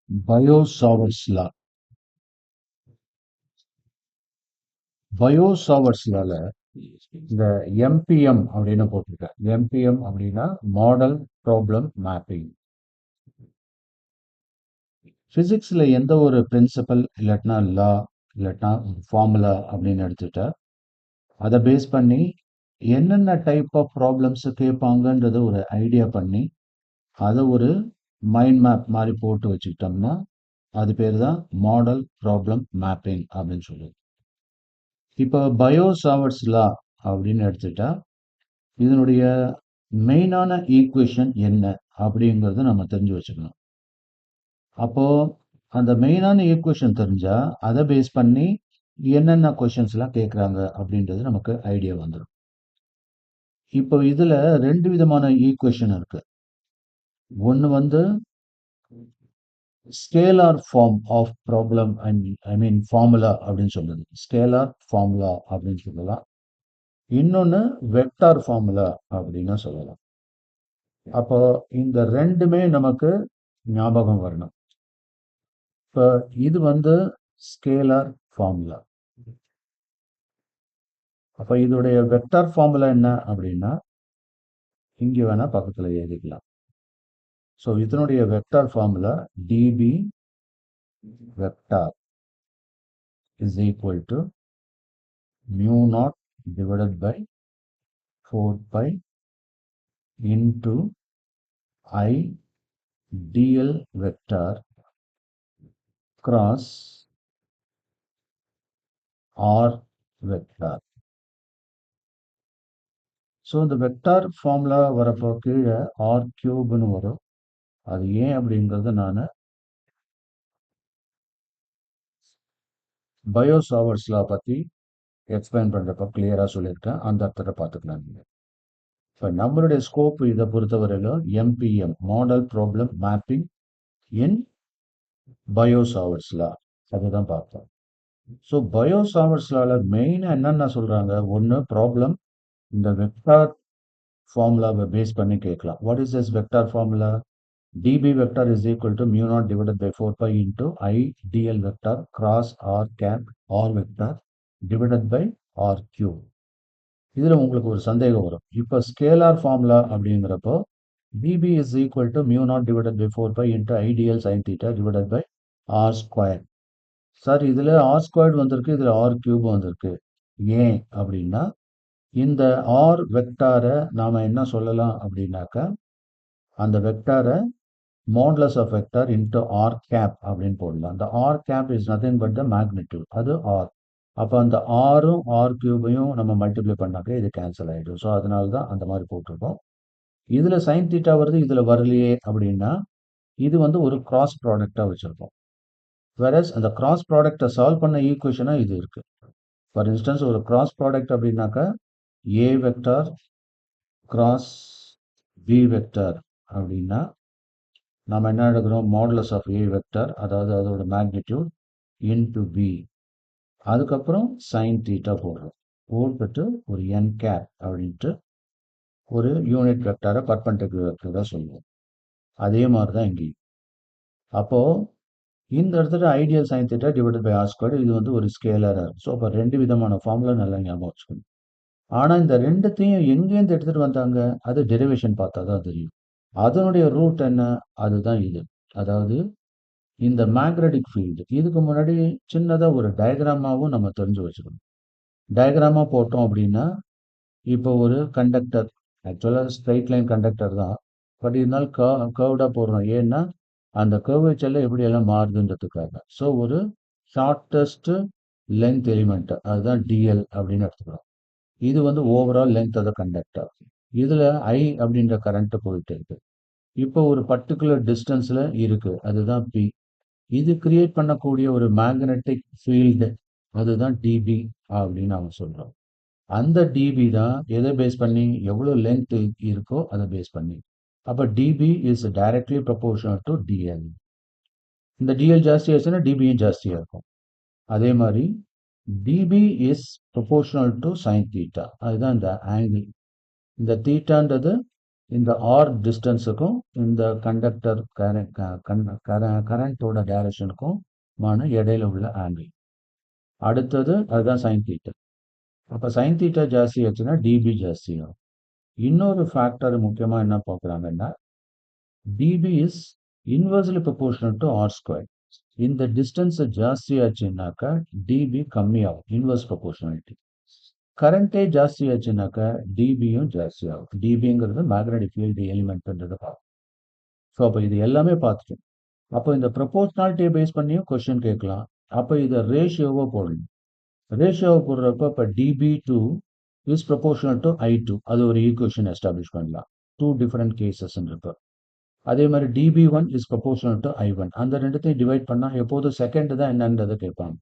Biot-Savart's law. Biot-Savart's lawல இந்த MPM அப்படின்னு போட்டிருக்கேன். MPM அப்படின்னா மாடல் ப்ராப்ளம் மேப்பிங். பிசிக்ஸ்ல எந்த ஒரு பிரின்சிபல் இல்லாட்டினா லா இல்லாட்டினா ஃபார்முலா அப்படின்னு எடுத்துட்டா அதை பேஸ் பண்ணி என்னென்ன டைப் ஆஃப் ப்ராப்ளம்ஸ் கேட்பாங்கன்றது ஒரு ஐடியா பண்ணி அதை ஒரு மைண்ட் மேப் மாதிரி போட்டு வச்சுக்கிட்டோம்னா அது பேர் தான் மாடல் ப்ராப்ளம் மேப்பிங் அப்படின்னு சொல்லுது. இப்போ பயோ-சாவர்ட்ஸ் லா அப்படின்னு எடுத்துட்டா இதனுடைய மெயினான ஈக்குவேஷன் என்ன அப்படிங்கிறத நம்ம தெரிஞ்சு வச்சுக்கணும். அப்போ அந்த மெயினான ஈக்குவேஷன் தெரிஞ்சா அதை பேஸ் பண்ணி என்னென்ன கொஷின்ஸ் எல்லாம் கேட்குறாங்க அப்படின்றது நமக்கு ஐடியா வந்துடும். இப்போ இதுல ரெண்டு விதமான ஈக்குவேஷன் இருக்கு. ஒன்று வந்து scalar form of problem I mean formula அப்படின்னு சொல்லுது. ஸ்கேலார் ஃபார்முலா அப்படின்னு சொல்லலாம். இன்னொன்று வெக்டார் ஃபார்முலா அப்படின்னு சொல்லலாம். அப்போ இந்த ரெண்டுமே நமக்கு ஞாபகம் வரணும். இப்போ இது வந்து ஸ்கேலார் ஃபார்முலா. அப்போ இதோடைய வெக்டார் ஃபார்முலா என்ன அப்படின்னா இங்கே வேணா பக்கத்தில் எழுதிக்கலாம். ஸோ இதனுடைய vector formula dB vector is equal to mu naught divided by 4 pi into I dl vector cross R vector. So இந்த வெக்டார் ஃபார்முலா வரப்போ கீழே ஆர் கியூப்னு வரும். அது ஏன் அப்படிங்கிறத நான் பயோ-சாவர்ட்ஸ் லா பற்றி எக்ஸ்பிளைன் பண்ணுறப்ப கிளியராக சொல்லியிருக்கேன். அந்த அர்த்தத்தை பார்த்துக்கலாம் நீங்கள். இப்போ நம்மளுடைய ஸ்கோப் இதை பொறுத்தவரையிலும் MPM மாடல் ப்ராப்ளம் மேப்பிங் இன் பயோ-சாவர்ட்ஸ் லா அதுதான் பார்த்தோம். ஸோ பயோ-சாவர்ட்ஸ் லால மெயினாக என்னென்ன சொல்கிறாங்க, ஒன்று ப்ராப்ளம் இந்த வெக்டார் ஃபார்முலாவை பேஸ் பண்ணி கேட்கலாம். What is this vector formula? db vector is equal to mu naught divided by 4 pi into I dl vector cross r cap r vector divided by r cube. இதில் உங்களுக்கு ஒரு சந்தேகம் வரும். இப்போ ஸ்கேலார் ஃபார்முலா அப்படிங்கிறப்போ db is equal to mu naught divided by 4 pi into I dl sin theta divided by r square. Sir இதில் r squared வந்திருக்கு, இதில் r cube வந்திருக்கு. ஏன் அப்படின்னா இந்த ஆர் வெக்டாரை நாம் என்ன சொல்லலாம் அப்படின்னாக்கா அந்த வெக்டாரை modulus of vector into R cap அப்படின்னு போடலாம். அந்த R cap is nothing but the magnitude, அது ஆர். அப்போ அந்த ஆரும் ஆர் கியூபையும் நம்ம மல்டிப்ளை பண்ணாக்க இது கேன்சல் ஆகிடும். ஸோ அதனால தான் அந்த மாதிரி போட்டிருக்கோம். இதில் சைன் தீட்டா வருது, இதில் வரலையே அப்படின்னா இது வந்து ஒரு கிராஸ் ப்ராடக்டாக வச்சுருக்கோம். வேறஸ் அந்த கிராஸ் ப்ராடக்டை சால்வ் பண்ண ஈக்குவேஷனாக இது இருக்குது. ஃபார் இன்ஸ்டன்ஸ் ஒரு கிராஸ் ப்ராடக்ட் அப்படின்னாக்கா ஏ வெக்டார் கிராஸ் பி வெக்டார் அப்படின்னா நம்ம என்ன எடுக்கிறோம், மாடுலஸ் ஆஃப் ஏ வெக்டார் அதாவது அதோட மேக்னிடியூட் இன்டு பி, அதுக்கப்புறம் சைன் தீட்டா போடுறோம். போட்டுட்டு ஒரு என் கேப் அப்படின்ட்டு ஒரு யூனிட் வெக்டாரை பர்பெண்டிகுலர் வெக்டராக சொல்லுவோம். அதே மாதிரி தான் இங்கேயும். அப்போது இந்த இடத்துல I dl sine theta divided by R square இது வந்து ஒரு ஸ்கேலராக இருக்கும். ஸோ அப்போ ரெண்டு விதமான ஃபார்முலா நல்லா ஞாபகம் வச்சுக்கணும். ஆனால் இந்த ரெண்டுத்தையும் எங்கேருந்து எடுத்துகிட்டு வந்தாங்க அது டெரிவேஷன் பார்த்தா தான் தெரியும். அதனுடைய ரூட் என்ன, அதுதான் இது. அதாவது இந்த மேக்னெட்டிக் ஃபீல்டு இதுக்கு முன்னாடி சின்னதாக ஒரு டயக்ராமாவும் நம்ம தெரிஞ்சு வச்சுக்கணும். டயக்ராமாக போட்டோம் அப்படின்னா இப்போ ஒரு கண்டக்டர் ஆக்சுவலாக ஸ்ட்ரைட் லைன் கண்டக்டர் தான், பட் இருந்தாலும் கர்வ்டாக போடுறோம். ஏன்னா அந்த கர்வேச்சரில் எப்படியெல்லாம் மாறுதுன்றதுக்காக. ஸோ ஒரு ஷார்ட்டஸ்ட் லென்த் எலிமெண்ட் அதுதான் டிஎல் அப்படின்னு எடுத்துக்கிறோம். இது வந்து overall length of the conductor. இதில் ஐ அப்படின்ற கரண்ட்டு போயிட்டு இருக்கு. இப்போ ஒரு பர்டிகுலர் டிஸ்டன்ஸில் இருக்குது, அதுதான் பி. இது கிரியேட் பண்ணக்கூடிய ஒரு மேக்னெட்டிக் ஃபீல்டு அதுதான் டிபி அப்படின்னு அவங்க சொல்கிறோம். அந்த டிபி தான் எதை பேஸ் பண்ணி எவ்வளோ லென்த் இருக்கோ அதை பேஸ் பண்ணி. அப்போ dB is directly proportional to dl. இந்த டிஎல் ஜாஸ்தி ஆச்சுன்னா டிபியும் ஜாஸ்தியாக இருக்கும். அதே மாதிரி dB is proportional to sine theta, அதுதான் இந்த ஆங்கிள். இந்த தீட்டான்றது இந்த ஆர் டிஸ்டன்ஸுக்கும் இந்த கண்டக்டர் கரண்டோட டைரக்ஷனுக்கும் இடையில உள்ள ஆங்கிள். அடுத்தது அதுதான் சைன் தீட்டா. அப்போ சைன் தீட்டா ஜாஸ்தி ஆச்சுன்னா டிபி ஜாஸ்தி ஆகும். இன்னொரு ஃபேக்டர் முக்கியமாக என்ன பார்க்குறாங்கன்னா dB is inversely proportional to r square. இந்த டிஸ்டன்ஸ் ஜாஸ்தி ஆச்சுன்னாக்கா டிபி கம்மியாகும், இன்வெர்ஸ் ப்ரொபோர்ஷனாலிட்டி. கரண்டே ஜாஸ்தி ஆச்சுன்னாக்கா டிபியும் ஜாஸ்தி ஆகும். டிபிங்கிறது மேக்னெட்டிக் ஃபீல்டு எலிமெண்ட்ன்றதை பார்க்கும். ஸோ அப்போ இது எல்லாமே பார்த்துட்டோம். அப்போ இந்த ப்ரொபோர்ஷனாலிட்டியை பேஸ் பண்ணியும் கொஸ்டின் கேட்கலாம். அப்போ இதை ரேஷியோவை போடணும். ரேஷியோவை போடுறப்ப இப்போ dB two is proportional to I2, அது ஒரு ஈக்குவேஷன் எஸ்டாப்ளிஷ் பண்ணலாம். டூ டிஃப்ரெண்ட் கேசஸ்ன்றப்ப. அதே மாதிரி dB1 is proportional to I1, அந்த ரெண்டுத்தையும் டிவைட் பண்ணால் எப்போதும் செகண்ட் தான் என்னன்றதை கேட்பாங்க.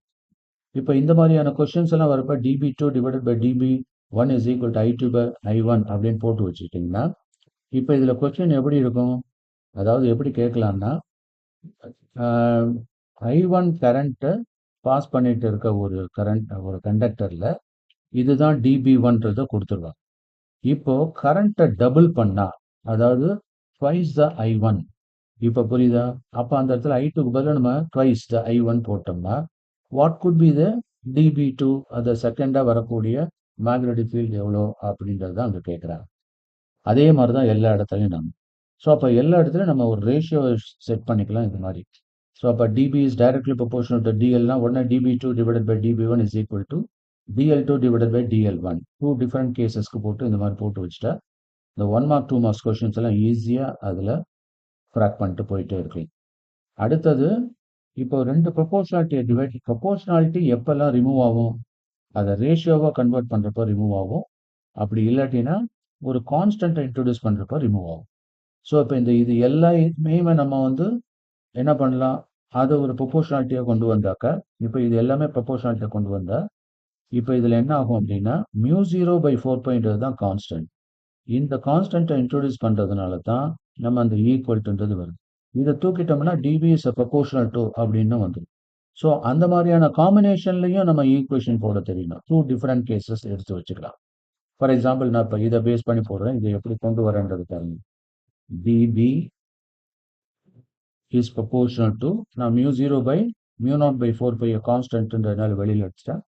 இப்போ இந்த மாதிரியான கொஸ்டின்ஸ் எல்லாம் வரப்ப dB2 divided by dB1 is equal to I2 by I1 அப்படின்னு போட்டு வச்சுக்கிட்டிங்கன்னா இப்போ இதில் கொஸ்டின் எப்படி இருக்கும்? அதாவது எப்படி கேட்கலான்னா I1 கரண்ட்டை பாஸ் பண்ணிட்டு இருக்க ஒரு கண்டக்டரில் இதுதான் dB1ன்றதை கொடுத்துருவாங்க. இப்போ கரண்ட்டை டபுள் பண்ணா, அதாவது ட்வைஸ் த I1. இப்போ புரியுதா? அப்போ அந்த இடத்துல I2க்கு பதிலாக நம்ம ட்வைஸ் த I1 போட்டோம்னா what could be the dB2, அதை செகண்டாக வரக்கூடிய மேக்னெட்டிக் ஃபீல்டு எவ்வளோ அப்படின்றது தான் அங்கே கேட்குறாங்க. அதே மாதிரி தான் எல்லா இடத்துலையும் நம்ம. ஸோ அப்போ எல்லா இடத்துலையும் நம்ம ஒரு ரேஷியோ செட் பண்ணிக்கலாம் இந்த மாதிரி. ஸோ அப்போ dB is directly proportional to டிஎல்னா உடனே dB2 divided by dB1 is equal to dL2 divided by dL1. Two different கேசஸ்க்கு போட்டு இந்த மாதிரி போட்டு வச்சுட்டா இந்த 1 மார்க் 2 மார்க்ஸ் கொஸ்டின்ஸ் எல்லாம் ஈஸியாக அதில் க்ராக் பண்ணிட்டு போயிட்டே இருக்கலாம். அடுத்தது இப்போ ரெண்டு ப்ரொபோர்ஷனாலிட்டி எப்பெல்லாம் ரிமூவ் ஆகும்? அதை ரேஷியோவாக கன்வெர்ட் பண்ணுறப்போ ரிமூவ் ஆகும். அப்படி இல்லாட்டினா ஒரு கான்ஸ்டன்ட்டை இன்ட்ரடியூஸ் பண்ணுறப்போ ரிமூவ் ஆகும். ஸோ இப்போ இது எல்லாமே நம்ம என்ன பண்ணலாம்? அதை ஒரு ப்ரொபோர்ஷனாலிட்டியாக கொண்டு வந்தாக்கா, இப்போ இது எல்லாமே ப்ரொபோர்ஷனாலிட்டியாக கொண்டு வந்தால் இப்போ இதில் என்ன ஆகும் அப்படின்னா μ0/4 தான் கான்ஸ்டன்ட். இந்த கான்ஸ்டன்ட்டை இன்ட்ரோடியூஸ் பண்ணுறதுனால தான் நம்ம அந்த ஈக்குவல்ட்டுன்றது வருது. இதை தூக்கிட்டோம்னா டிபி இஸ் ப்ரொபோர்ஷனல் டு அப்படின்னு வந்துடும். ஸோ அந்த மாதிரியான காம்பினேஷன்லையும் நம்ம ஈக்குவேஷன் போட தெரியணும். டூ டிஃப்ரெண்ட் கேசஸ் எடுத்து வச்சுக்கலாம். ஃபார் எக்ஸாம்பிள் நான் இப்போ இதை பேஸ் பண்ணி போடுறேன். இதை எப்படி கொண்டு வரேன்றது பாருங்க. டிபி இஸ் ப்ரொபோர்ஷனல் டு, நான் μ0/4 கான்ஸ்டன்ட்ன்றதுனால வெளியில் எடுத்துட்டேன்.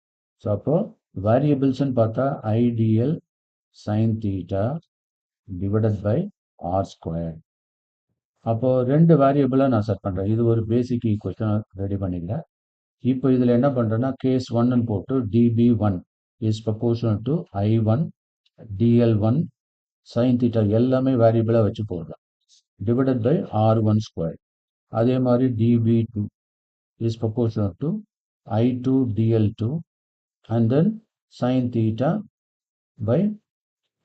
ஸோ அப்போ வேரியபிள்ஸ்ன்னு பார்த்தா I dl sine theta divided by R square. அப்போ ரெண்டு வேரியபிளாக நான் செட் பண்ணுறேன். இது ஒரு பேசிக் ஈக்குவேஷன் ரெடி பண்ணிக்கிறேன். இப்போ இதில் என்ன பண்ணுறேன்னா கேஸ் 1ன்னு போட்டு dB1 is proportional to I1 dL1 sine theta எல்லாமே வேரியபிளாக வச்சு போடுறேன் டிவைடட் பை R1 ஸ்கொயர். அதே மாதிரி dB2 is proportional to I2 dL2 and then sin theta by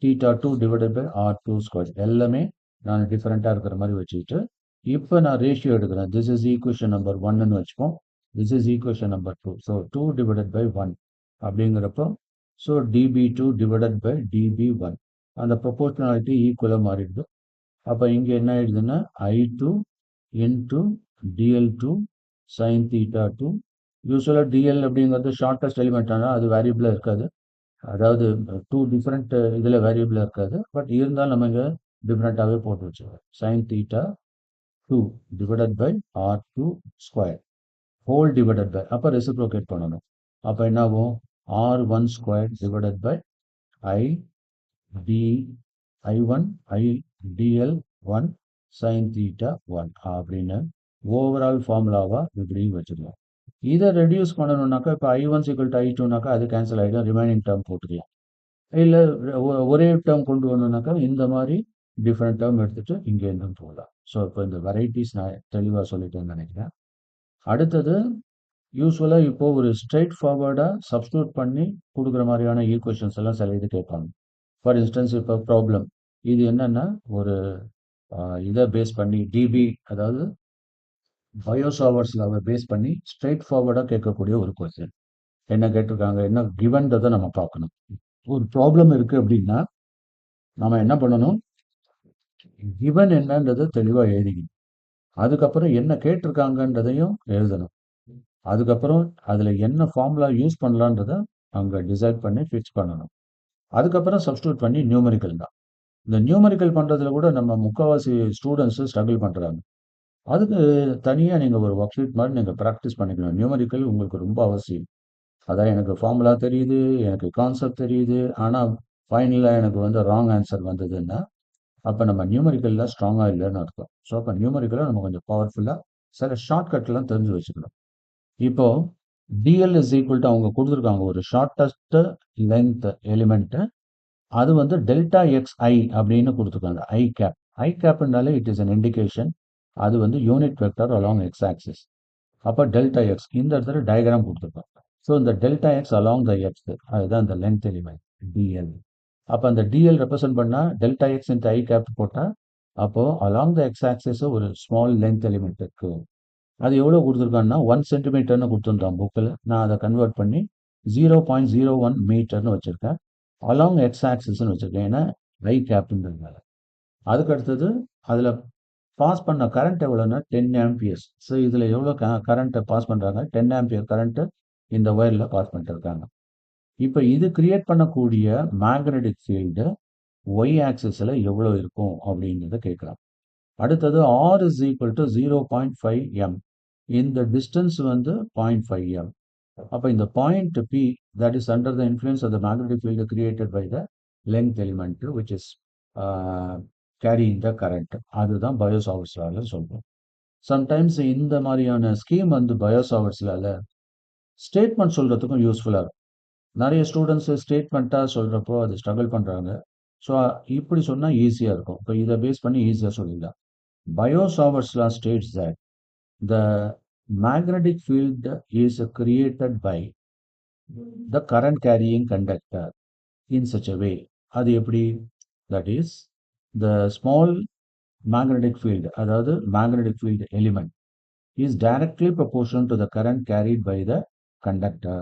θ2 divided by R2 square. எல்லாமே நான் டிஃபரெண்ட்டாக இருக்கிற மாதிரி வச்சுக்கிட்டு இப்போ நான் ரேஷியோ எடுக்கிறேன். திஸ் இஸ் ஈக்குவேஷன் நம்பர் 1ன்னு வச்சுப்போம். This is equation number 2. So 2 divided by 1 அப்படிங்கிறப்போ so dB2 divided by dB1 அந்த ப்ரொபோர்ஷனாலிட்டி ஈக்குவலாக மாறிடுது. அப்போ இங்கே என்ன ஆயிடுதுன்னா I2 இன்ட்டு dL2 sin θ2. யூஸ்வலாக டிஎல் அப்படிங்கிறது ஷார்ட்டஸ்ட் எலிமெண்ட், ஆனால் அது வேரியபிளாக இருக்காது. அதாவது டூ டிஃப்ரெண்ட் இதில் வேரியபிளாக இருக்காது. பட் இருந்தாலும் நம்ம இங்கே டிஃப்ரெண்ட்டாகவே போட்டு வச்சுருவோம். Sine theta 2 divided by R2 square whole divided by, அப்போ ரெசிப்ரோகேட் பண்ணணும். அப்போ என்ன ஆகும்? R1 square divided by I1 dL1 sine theta 1 அப்படின்னு ஓவரால் ஃபார்முலாவாக இப்படி வச்சுக்கலாம். இதை ரெடியூஸ் பண்ணணும்னாக்கா இப்போ I1 = I2னாக்கா அது கேன்சல் ஆகிடும், ரிமைனிங் டேர்ம் போட்டுக்கலாம். இல்லை ஒரே டேர்ம் கொண்டு வரணும்னாக்கா இந்த மாதிரி டிஃப்ரெண்ட் டேர்ம் எடுத்துகிட்டு இங்கேருந்து போகலாம். ஸோ இப்போ இந்த வெரைட்டிஸ் நான் தெளிவாக சொல்லிட்டேன்னு நினைக்கிறேன். அடுத்தது யூஸ்வலாக இப்போது ஒரு ஸ்ட்ரெயிட் ஃபார்வர்டாக சப்ஸ்டியூட் பண்ணி கொடுக்குற மாதிரியான ஈக்குவேஷன்ஸ் எல்லாம் சில இது கேட்பாங்க. ஃபார் இன்ஸ்டன்ஸ் இப்போ ப்ராப்ளம் இது என்னென்னா ஒரு இதை பேஸ் பண்ணி டிபி, அதாவது பயோசாவர்ஸ் லாவை பேஸ் பண்ணி ஸ்ட்ரெயிட் ஃபார்வர்டாக கேட்கக்கூடிய ஒரு கொஸ்டின். என்ன கேட்டிருக்காங்க, என்ன கிவன்றதை நம்ம பார்க்கணும். ஒரு ப்ராப்ளம் இருக்குது அப்படின்னா நம்ம என்ன பண்ணணும்? கிவன் என்னன்றதை தெளிவாக எழுதிக்கணும். அதுக்கப்புறம் என்ன கேட்டிருக்காங்கன்றதையும் எழுதணும். அதுக்கப்புறம் அதில் என்ன ஃபார்முலா யூஸ் பண்ணலான்றதை அங்கே டிசைட் பண்ணி ஃபிக்ஸ் பண்ணணும். அதுக்கப்புறம் சப்ஸ்டியூட் பண்ணி நியூமரிக்கல் தான். இந்த நியூமெரிக்கல் பண்றதுல கூட நம்ம முக்காவாசி ஸ்டூடெண்ட்ஸ் ஸ்ட்ரகிள் பண்றாங்க. அதுக்கு தனியா நீங்க ஒரு ஒர்க் ஷீட் மாரி நீங்க பிராக்டிஸ் பண்ணிக்கணும். நியூமெரிக்கல் உங்களுக்கு ரொம்ப அவசியம். அதான் எனக்கு ஃபார்முலா தெரியுது, எனக்கு கான்செப்ட் தெரியுது. ஆனா ஃபைனலா எனக்கு வந்து ராங் ஆன்சர் வந்ததுன்னா, அப்ப நம்ம நியூமெரிக்கல்ல ஸ்ட்ராங்கா இல்லன்னு அர்த்தம். ஸோ அப்ப நியூமெரிக்கல நம்ம கொஞ்சம் பவர்ஃபுல்லா சில ஷார்ட்கட்லாம் தெரிஞ்சு வச்சுக்கணும். இப்போ டிஎல் இஸ் ஈக்குவல் டு அவங்க குடுத்துருக்காங்க ஒரு ஷார்ட்டஸ்ட் லெங்த் எலிமெண்ட். அது வந்து டெல்டா எக்ஸ் ஐ அப்படின்னு குடுத்துருக்காங்க. I cap. ஐ கேப்னாலே இட் இஸ் அன் இண்டிகேஷன். அது வந்து unit vector along x axis. அப்ப டெல்டா எக்ஸ் இந்த இடத்துல டயகிராம் குடுத்துருக்காங்க. ஸோ இந்த delta x along the x அதுதான் இந்த லென்த் எலிமெண்ட் டிஎல். அப்ப அந்த டிஎல் ரெப்ரசென்ட் பண்ணா delta x into i cap போட்டா அப்போ அலாங் த எக்ஸ் ஆக்சிஸ் ஒரு ஸ்மால் லென்த் எலிமெண்ட் இருக்கு. அது எவ்வளவு கொடுத்துருக்காங்கன்னா 1 சென்டிமீட்டர்னு கொடுத்துருந்தான் புக்கில். நான் அதை கன்வெர்ட் பண்ணி 0.01 மீட்டர்னு வச்சிருக்கேன். அலாங் எக்ஸ் ஆக்சிஸ்ன்னு வச்சிருக்கேன். ஏன்னா ஐ கேப்ன்றதுனால. அதுக்கு அடுத்தது அதில் பாஸ் பண்ண கரண்ட் எவ்வளோன்னா 10 ஆம்பியர்ஸ். ஸோ இதில் எவ்வளோ கரண்ட்டை பாஸ் பண்ணுறாங்க? 10 ஆம்பியர் கரண்ட்டு இந்த ஒயரில் பாஸ் பண்ணிட்டு இருக்காங்க. இப்போ இது கிரியேட் பண்ணக்கூடிய மேக்னெட்டிக் ஃபீல்டு ஒய் ஆக்சிஸில் எவ்வளோ இருக்கும் அப்படின்றத கேட்குறாங்க. அடுத்தது R is equal to 0.5 m. இந்த டிஸ்டன்ஸ் வந்து 0.5 எம். அப்போ இந்த point P that is under the influence of the magnetic field created by the length element which is carrying the current. அதுதான் பயோசாவர்ட்ஸ்லால சொல்றோம். சம்டைம்ஸ் இந்த மாதிரியான ஸ்கீம் வந்து பயோசாவர்ட்ஸ்லால ஸ்டேட்மெண்ட் சொல்றதுக்கும் யூஸ்ஃபுல்லாக இருக்கும். நிறைய ஸ்டூடெண்ட்ஸ் ஸ்டேட்மெண்ட்டாக சொல்றப்போ அது ஸ்ட்ரகிள் பண்றாங்க. ஸோ இப்படி சொன்னால் ஈஸியாக இருக்கும். இப்போ இதை பேஸ் பண்ணி ஈஸியாக சொல்லிடலாம். Biosavart's law states that the magnetic field is created by the current carrying conductor in such a way. அது எப்படி? That is, the small magnetic field, அதாவது magnetic field element, is directly proportional to the current carried by the conductor,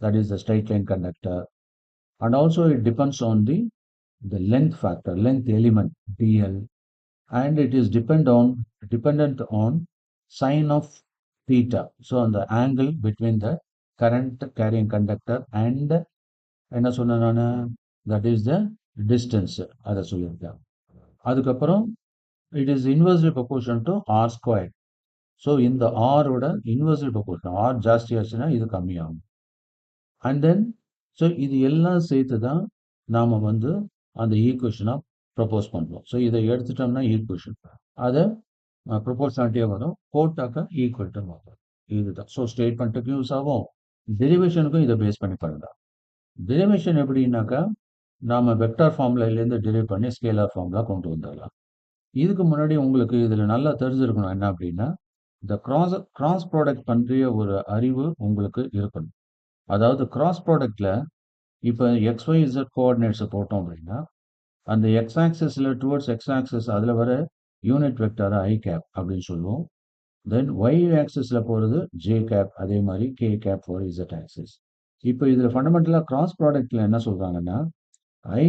that is the straight line conductor, and also it depends on the length factor, length element dl, and it is dependent on sine of theta. So on the angle between the current carrying conductor and என்ன சொன்ன நானு that is the distance அதை சொல்லியிருக்கேன். அதுக்கப்புறம் it is inversely proportional to r squared. So இந்த r ஓட inversely proportional. r ஜாஸ்தி ஆச்சுன்னா இது கம்மியாகும். அண்ட் தென் ஸோ இது எல்லாம் சேர்த்து தான் நாம் வந்து அந்த ஈக்குவேஷனாக ப்ரப்போஸ் பண்ணுறோம். ஸோ இதை எடுத்துட்டோம்னா ஈக்குவேஷன் அதை ப்ரொபோர்ஷனாலிட்டியாக வரும், போட்டாக்கா ஈக்குவல் டு வரும். இதுதான். ஸோ ஸ்டேட்மெண்ட்டுக்கு யூஸ் ஆகும், டெரிவேஷனுக்கும் இதை பேஸ் பண்ணி பண்ணலாம். டெரிவேஷன் எப்படின்னாக்கா நாம் வெக்டார் ஃபார்முலாலேருந்து டெரிவ் பண்ணி ஸ்கேலார் ஃபார்முலா கொண்டு வந்துடலாம். இதுக்கு முன்னாடி உங்களுக்கு இதில் நல்லா தெரிஞ்சிருக்கணும் என்ன அப்படின்னா இந்த கிராஸ் ப்ராடக்ட் பற்றிய ஒரு அறிவு உங்களுக்கு இருக்கணும். அதாவது கிராஸ் ப்ராடக்ட்ல இப்போ XY Z கோஆர்டினேட்ஸை போட்டோம் அப்படின்னா அந்த எக்ஸ் ஆக்சஸில் டுவர்ட்ஸ் எக்ஸ் ஆக்சஸ் அதில் வர யூனிட் வெக்டாரை ஐ கேப் அப்படின்னு சொல்லுவோம். தென் ஒய் ஆக்சஸில் போகிறது ஜே கேப், அதே மாதிரி k cap for z axis. இப்போ இதில் ஃபண்டமெண்டலாக கிராஸ் ப்ராடக்ட்ல என்ன சொல்கிறாங்கன்னா i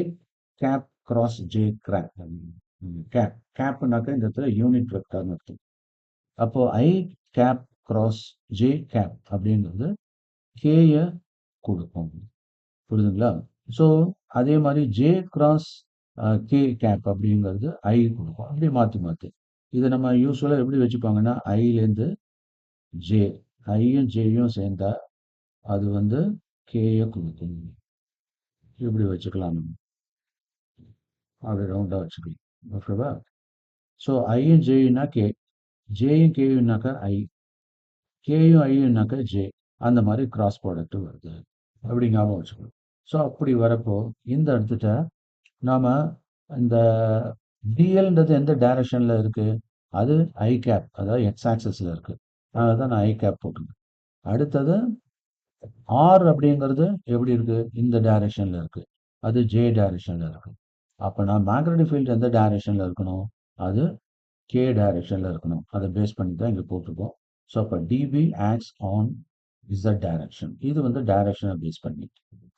cap cross j crop cap கேப்னாக்கா இந்த இடத்துல யூனிட் வெக்டார்னு அர்த்தம். அப்போ i cap cross j cap அப்படின்றது கேயை கொடுக்கும். புரியுதுங்களா? ஸோ அதே மாதிரி ஜே கிராஸ் கே கேப் அப்படிங்கிறது ஐ கொடுக்கும். அப்படி மாற்றி மாற்றி இதை நம்ம யூஸ்வலாக எப்படி வச்சுப்பாங்கன்னா ஐலேருந்து ஜே, ஐயும் ஜேயும் சேர்ந்தா அது வந்து கேயை கொடுக்கும். இப்படி வச்சுக்கலாம் நம்ம, அப்படி ரவுண்டாக வச்சுக்கலாம். ஓகேவா? ஸோ ஐயும் ஜேயும்னா கே, ஜேயும் கேயும்னாக்கா ஐ, கேயும் ஐயும்னாக்கா ஜே. அந்த மாதிரி கிராஸ் ப்ராடக்ட் வருது. அப்படி ஞாபகம் வச்சுக்கணும். ஸோ அப்படி வரப்போ இந்த இடத்துல நாம இந்த டிஎல்ன்றது எந்த டைரக்ஷன்ல இருக்கு? அது ஐ கேப், அதாவது எக்ஸ் ஆக்சஸ்ல இருக்கு. அதனால தான் நான் ஐ கேப் போட்டிருக்கேன். அடுத்தது ஆர் அப்படிங்கிறது எப்படி இருக்கு? இந்த டைரக்ஷன்ல இருக்கு. அது ஜே டைரக்ஷன்ல இருக்கு. அப்போ நான் மேக்னெட்டிக் ஃபீல்டு எந்த டைரக்ஷன்ல இருக்கணும்? அது கே டைரக்ஷன்ல இருக்கணும். அதை பேஸ் பண்ணி தான் இங்கே போட்டிருக்கோம். ஸோ அப்போ dB acts on Z direction. இது வந்து டைரக்ஷனை பேஸ் பண்ணி.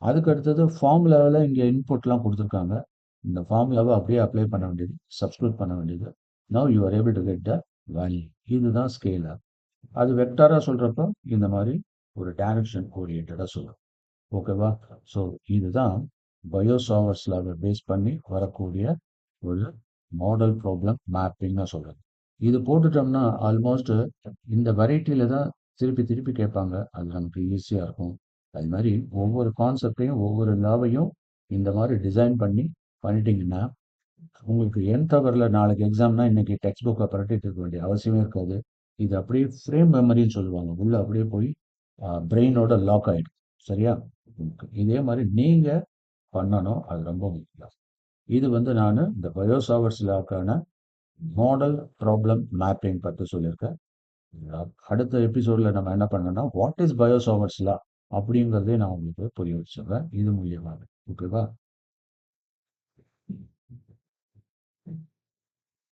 அதுக்கு அடுத்தது ஃபார்முலாவில் இங்கே இன்புட்லாம் கொடுத்துருக்காங்க. இந்த ஃபார்முலாவை அப்படியே அப்ளை பண்ண வேண்டியது, சப்ஸ்டியூட் பண்ண வேண்டியது. Now you are able to get the value. இதுதான் ஸ்கேலர். அது வெக்டாராக சொல்கிறப்போ இந்த மாதிரி ஒரு டைரக்ஷன் ஓரியன்டாக சொல்லும். ஓகேவா? ஸோ இதுதான் பயோசாவர்ட்ஸ் லாவை பேஸ் பண்ணி வரக்கூடிய ஒரு மாடல் ப்ராப்ளம் மேப்பிங்னு சொல்றது. இது போட்டுட்டோம்னா ஆல்மோஸ்ட் இந்த வெரைட்டியில தான் திருப்பி திருப்பி கேட்பாங்க. அது நமக்கு ஈஸியா இருக்கும். அது மாதிரி ஒவ்வொரு கான்செப்டையும் ஒவ்வொரு லாவையும் இந்த மாதிரி டிசைன் பண்ணி பண்ணிட்டீங்கன்னா உங்களுக்கு என் ஹவர்ல நாளைக்கு எக்ஸாம்னா இன்னைக்கு டெக்ஸ்ட் புக்கை புரட்டிட்டு இருக்க வேண்டிய அவசியமே இருக்காது. இது அப்படியே ஃப்ரேம் மெமரின்னு சொல்லுவாங்க. உள்ள அப்படியே போய் பிரெயினோட லாக் ஆயிடும். சரியா? இதே மாதிரி நீங்க பண்ணணும். அது ரொம்ப முக்கியம். இது வந்து நான் இந்த பயோசாவர்ஸ் லாக்கான மாடல் ப்ராப்ளம் மேப்பிங் பற்றி சொல்லியிருக்கேன். அடுத்த எபிசோட்ல நம்ம என்ன பண்ணோம்னா வாட் இஸ் பயோசாவர்ஸ் லா அப்படிங்கிறதே நான் உங்களுக்கு புரிய வச்சிடுறேன் இது மூலியமாக. ஓகேவா?